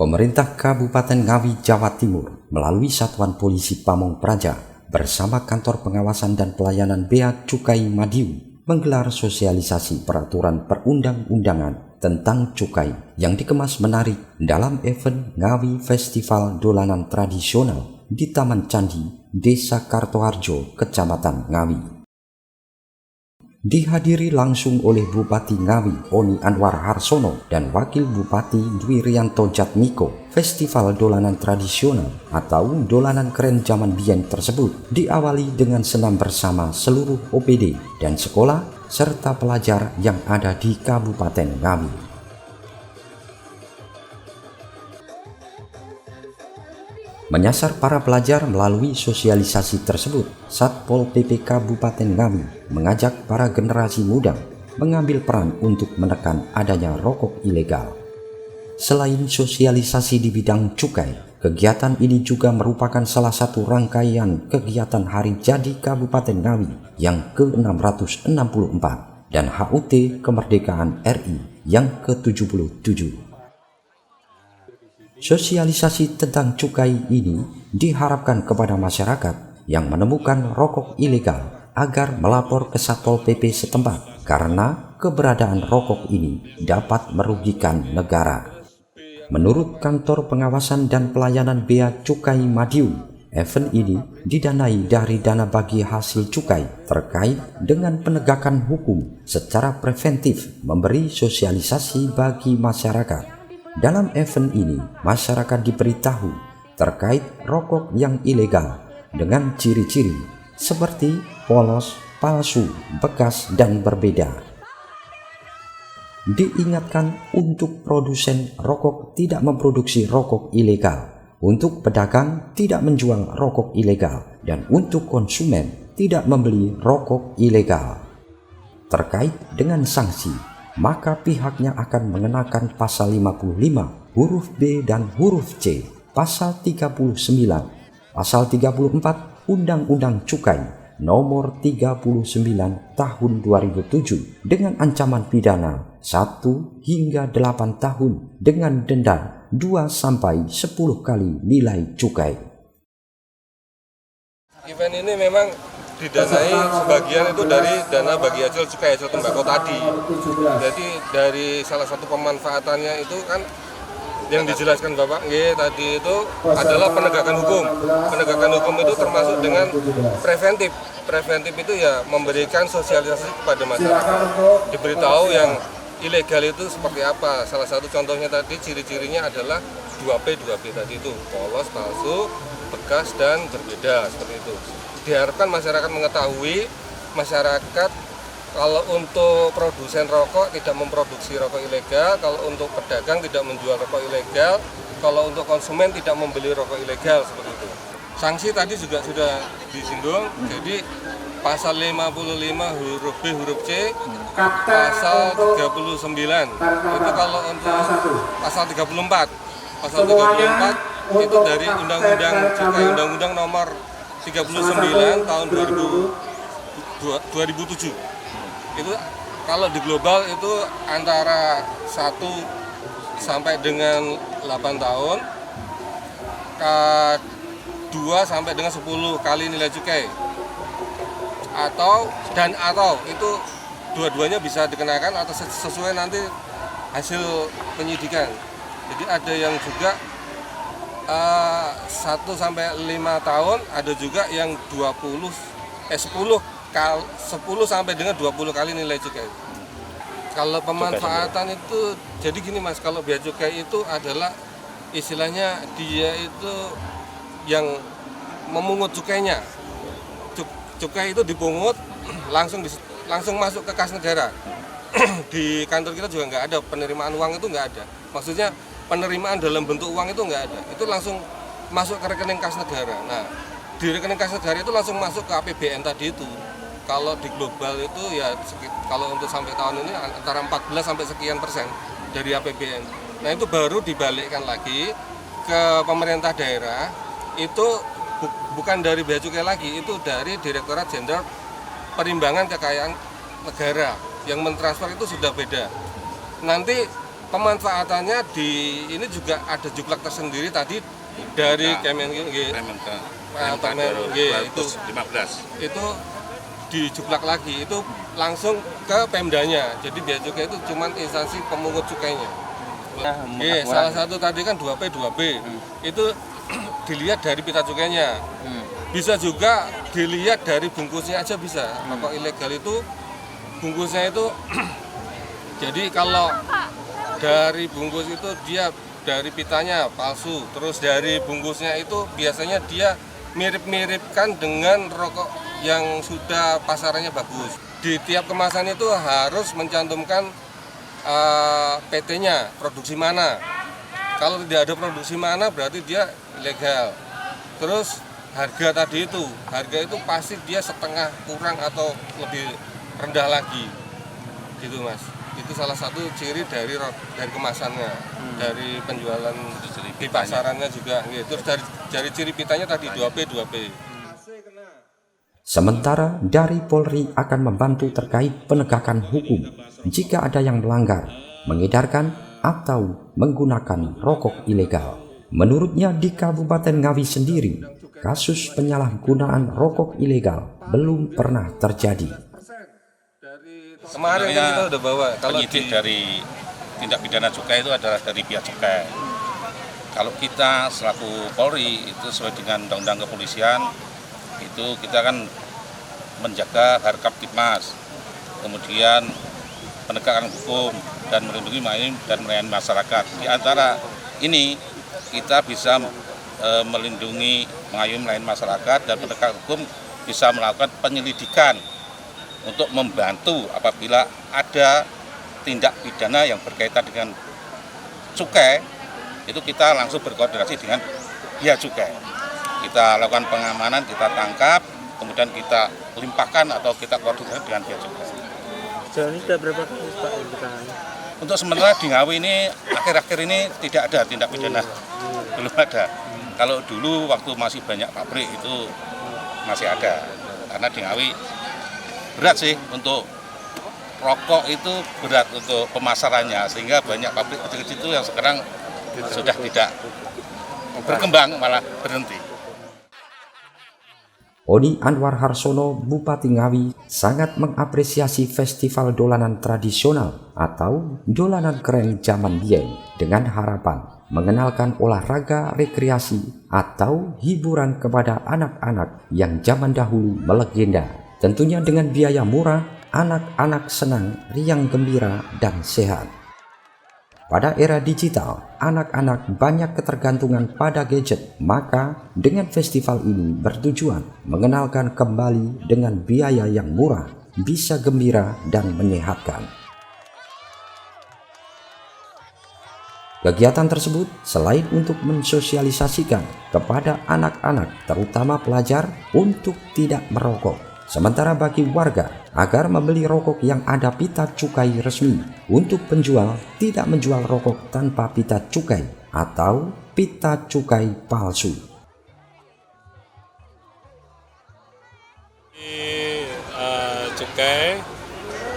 Pemerintah Kabupaten Ngawi, Jawa Timur melalui Satuan Polisi Pamong Praja bersama Kantor Pengawasan dan Pelayanan Bea Cukai Madiun menggelar sosialisasi peraturan perundang-undangan tentang cukai yang dikemas menarik dalam event Ngawi Festival Dolanan Tradisional di Taman Candi, Desa Kartoharjo, Kecamatan Ngawi. Dihadiri langsung oleh Bupati Ngawi Oni Anwar Harsono dan Wakil Bupati Dwi Rianto Jatmiko. Festival dolanan tradisional atau dolanan keren zaman biyen tersebut diawali dengan senam bersama seluruh OPD dan sekolah serta pelajar yang ada di Kabupaten Ngawi. Menyasar para pelajar melalui sosialisasi tersebut, Satpol PP Kabupaten Ngawi mengajak para generasi muda mengambil peran untuk menekan adanya rokok ilegal. Selain sosialisasi di bidang cukai, kegiatan ini juga merupakan salah satu rangkaian kegiatan Hari Jadi Kabupaten Ngawi yang ke-664 dan HUT Kemerdekaan RI yang ke-77. Sosialisasi tentang cukai ini diharapkan kepada masyarakat yang menemukan rokok ilegal agar melapor ke Satpol PP setempat karena keberadaan rokok ini dapat merugikan negara. Menurut Kantor Pengawasan dan Pelayanan Bea Cukai Madiun, event ini didanai dari dana bagi hasil cukai terkait dengan penegakan hukum secara preventif memberi sosialisasi bagi masyarakat. Dalam event ini, masyarakat diberitahu terkait rokok yang ilegal dengan ciri-ciri seperti polos, palsu, bekas, dan berbeda. Diingatkan untuk produsen rokok tidak memproduksi rokok ilegal, untuk pedagang tidak menjual rokok ilegal, dan untuk konsumen tidak membeli rokok ilegal. Terkait dengan sanksi, maka pihaknya akan mengenakan pasal 55 huruf B dan huruf C, pasal 39, pasal 34 Undang-Undang Cukai nomor 39 tahun 2007 dengan ancaman pidana 1 hingga 8 tahun dengan denda 2 sampai 10 kali nilai cukai. Event ini memang didanai sebagian itu dari dana bagi hasil cukai hasil tembakau tadi. Jadi dari salah satu pemanfaatannya itu kan yang dijelaskan Bapak tadi itu adalah penegakan hukum. Penegakan hukum itu termasuk dengan preventif. Preventif itu ya memberikan sosialisasi kepada masyarakat. Diberitahu yang ilegal itu seperti apa. Salah satu contohnya tadi ciri-cirinya adalah 2P tadi itu, polos, palsu, bekas, dan berbeda seperti itu. Diharapkan masyarakat mengetahui, masyarakat kalau untuk produsen rokok tidak memproduksi rokok ilegal, kalau untuk pedagang tidak menjual rokok ilegal, kalau untuk konsumen tidak membeli rokok ilegal seperti itu. Sanksi tadi juga sudah disinggung, jadi pasal 55 huruf B huruf C, pasal 39 itu kalau untuk pasal 34 itu dari undang-undang cukai, undang-undang nomor 39 tahun 2007. Itu kalau di global itu antara 1 sampai dengan 8 tahun, 2 sampai dengan 10 kali nilai cukai. Atau itu dua-duanya bisa dikenakan atau sesuai nanti hasil penyidikan. Jadi ada yang juga 1 sampai 5 tahun, ada juga yang 10 sampai dengan 20 kali nilai cukai. Kalau pemanfaatan itu jadi gini Mas, kalau bea cukai itu adalah istilahnya dia itu yang memungut cukainya. Cukai itu dipungut langsung masuk ke kas negara. Di kantor kita juga nggak ada penerimaan uang, itu nggak ada. Maksudnya penerimaan dalam bentuk uang itu nggak ada, itu langsung masuk ke rekening kas negara. Nah, di rekening kas negara itu langsung masuk ke APBN tadi itu. Kalau di global itu ya kalau untuk sampai tahun ini antara 14 sampai sekian persen dari APBN. Nah, itu baru dibalikkan lagi ke pemerintah daerah, itu bukan dari bea cukai lagi, itu dari Direktorat Jenderal Perimbangan Kekayaan Negara. Yang mentransfer itu sudah beda. Nanti pemanfaatannya di ini juga ada juklak tersendiri tadi dari Kemenq itu dijuklak lagi, itu langsung ke Pemdanya. Jadi bea cukai itu cuma instansi pemungut cukainya. Salah satu tadi kan 2P itu dilihat dari pita cukainya. Bisa juga dilihat dari bungkusnya aja bisa. Rokok ilegal itu bungkusnya itu jadi kalau dari bungkus itu dia dari pitanya palsu, terus dari bungkusnya itu biasanya dia mirip-miripkan dengan rokok yang sudah pasarannya bagus. Di tiap kemasan itu harus mencantumkan PT-nya, produksi mana. Kalau tidak ada produksi mana berarti dia ilegal. Terus harga itu pasti dia setengah kurang atau lebih rendah lagi, gitu Mas. Itu salah satu ciri dari kemasannya, dari penjualan di pasarannya juga. Terus dari ciri pitanya tadi 2P. Sementara dari Polri akan membantu terkait penegakan hukum jika ada yang melanggar, mengedarkan atau menggunakan rokok ilegal. Menurutnya di Kabupaten Ngawi sendiri, kasus penyalahgunaan rokok ilegal belum pernah terjadi. Kemarin kan kita udah bawa penyidik dari tindak pidana cukai itu adalah dari Bea Cukai. Kalau kita selaku Polri itu sesuai dengan undang-undang kepolisian itu kita kan menjaga harkab tipmas, kemudian penegakan hukum dan melindungi dan melayani masyarakat. Di antara ini kita bisa melindungi, mengayomi melayani masyarakat, dan penegak hukum bisa melakukan penyelidikan untuk membantu apabila ada tindak pidana yang berkaitan dengan cukai, itu kita langsung berkoordinasi dengan Bea Cukai. Kita lakukan pengamanan, kita tangkap, kemudian kita limpahkan atau kita koordinasi dengan Bea Cukai. Sejauh ini sudah berapa kasus Pak yang ditangani? Untuk sementara di Ngawi ini akhir-akhir ini tidak ada tindak pidana, belum ada. Kalau dulu waktu masih banyak pabrik itu masih ada, karena di Ngawi berat sih untuk rokok itu berat untuk pemasarannya, sehingga banyak pabrik kecil-kecil itu yang sekarang sudah tidak berkembang, malah berhenti. Odi Anwar Harsono, Bupati Ngawi, sangat mengapresiasi festival dolanan tradisional atau dolanan keren zaman biyen dengan harapan mengenalkan olahraga rekreasi atau hiburan kepada anak-anak yang zaman dahulu melegenda. Tentunya dengan biaya murah, anak-anak senang, riang gembira, dan sehat. Pada era digital, anak-anak banyak ketergantungan pada gadget, maka dengan festival ini bertujuan mengenalkan kembali dengan biaya yang murah, bisa gembira dan menyehatkan. Kegiatan tersebut selain untuk mensosialisasikan kepada anak-anak, terutama pelajar, untuk tidak merokok, sementara bagi warga agar membeli rokok yang ada pita cukai resmi, untuk penjual tidak menjual rokok tanpa pita cukai atau pita cukai palsu. Cukai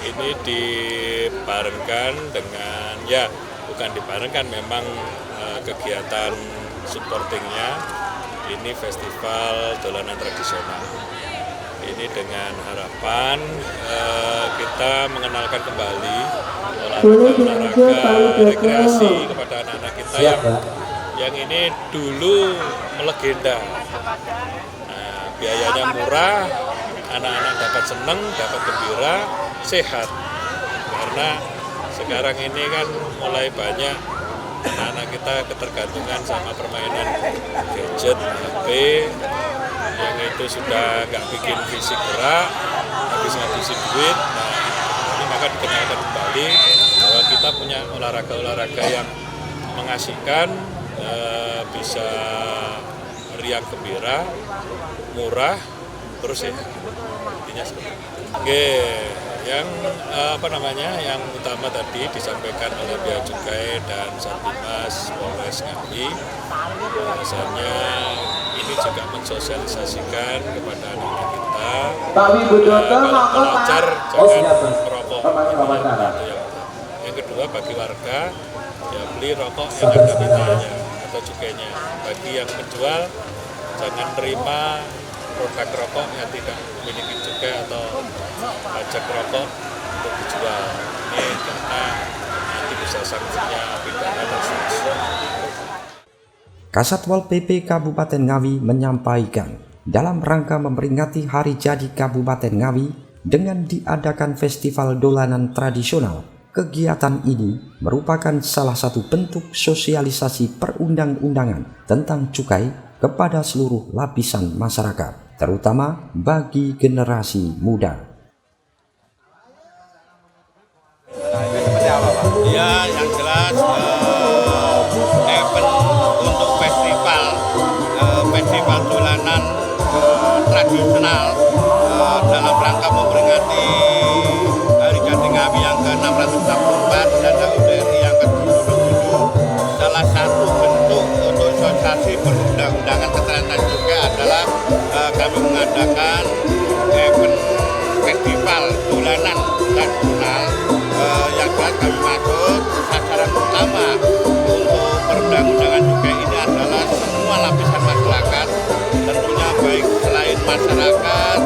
ini dibarengkan dengan, ya bukan dibarengkan, memang kegiatan supportingnya ini festival dolanan tradisional. Ini dengan harapan kita mengenalkan kembali olahraga rekreasi kepada anak-anak kita yang ini dulu melegenda. Nah, biayanya murah, anak-anak dapat senang, dapat gembira, sehat. Karena sekarang ini kan mulai banyak anak-anak kita ketergantungan sama permainan gadget, HP, yang itu sudah nggak bikin fisik gerak, habis ngabisin duit. Nah, ini maka dikenalkan kembali bahwa kita punya olahraga-olahraga yang mengasihkan, bisa riang gembira, murah, terus ya intinya seperti itu. Oke, yang yang utama tadi disampaikan oleh Bea Cukai dan Satlantas Polres Ngawi, bahwasanya ini juga mensosialisasikan kepada anak-anak kita kalau belajar jangan merokok. Yang kedua kedua bagi warga ya beli rokok yang ada bintangnya atau cukainya. Bagi yang menjual jangan terima produk rokok yang tidak memiliki cukai atau pajak rokok untuk dijual. Ini karena nanti bisa sanksinya pidana dan seterusnya. Kasatwal PP Kabupaten Ngawi menyampaikan dalam rangka memperingati Hari Jadi Kabupaten Ngawi dengan diadakan festival dolanan tradisional, kegiatan ini merupakan salah satu bentuk sosialisasi perundang-undangan tentang cukai kepada seluruh lapisan masyarakat, terutama bagi generasi muda. Ya, yang jelas event untuk festival dolanan tradisional dalam rangka memperingati Hari Jadi Ngawi yang ke-664 dan HUT RI yang ke-77. Salah satu bentuk untuk sosialisasi perundang-undangan keterangan cukai adalah kami mengadakan event festival dolanan tradisional yang jelas kami maksud sasaran utama untuk perundang-undangan cukai ini adalah semua lapisan masyarakat, tentunya baik selain masyarakat,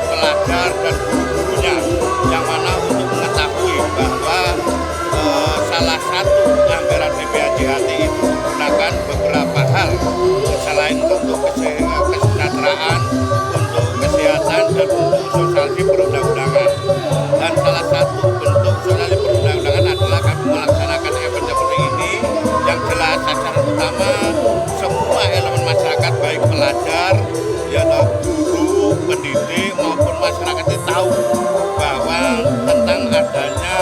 pelajar dan guru-gurunya, yang mana untuk mengetahui bahwa salah satu anggaran BPHJAT itu menggunakan beberapa hal selain untuk kesejahteraan, untuk kesehatan dan untuk sosialisasi perundang-undangan. Dan salah satu bentuk sosialisasi perundang-undangan adalah kami melaksanakan event seperti ini yang jelas sasaran utama semua elemen masyarakat baik pelajar, ya guru, pendidik maupun masyarakat itu tahu bahwa tentang adanya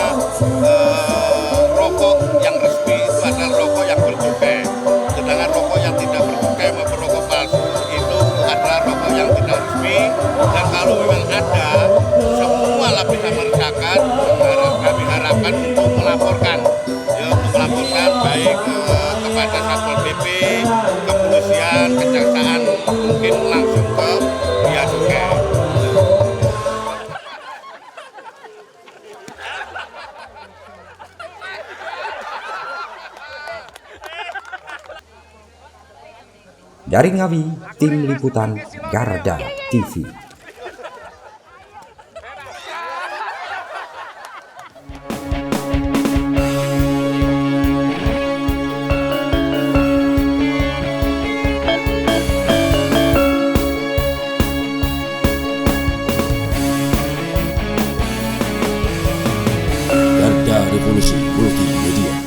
rokok yang resmi itu adalah rokok yang bercukai, sedangkan rokok yang tidak bercukai maupun rokok palsu itu adalah rokok yang tidak resmi. Dan kalau memang ada, semua lapisan masyarakat kami harapkan untuk melaporkan, ya, untuk melaporkan baik kepada Satpol PP, kepolisian, kejaksaan, mungkin langsung ke Bea Cukai. Dari Ngawi, Tim Liputan Garda TV. Garda Revolusi Multimedia.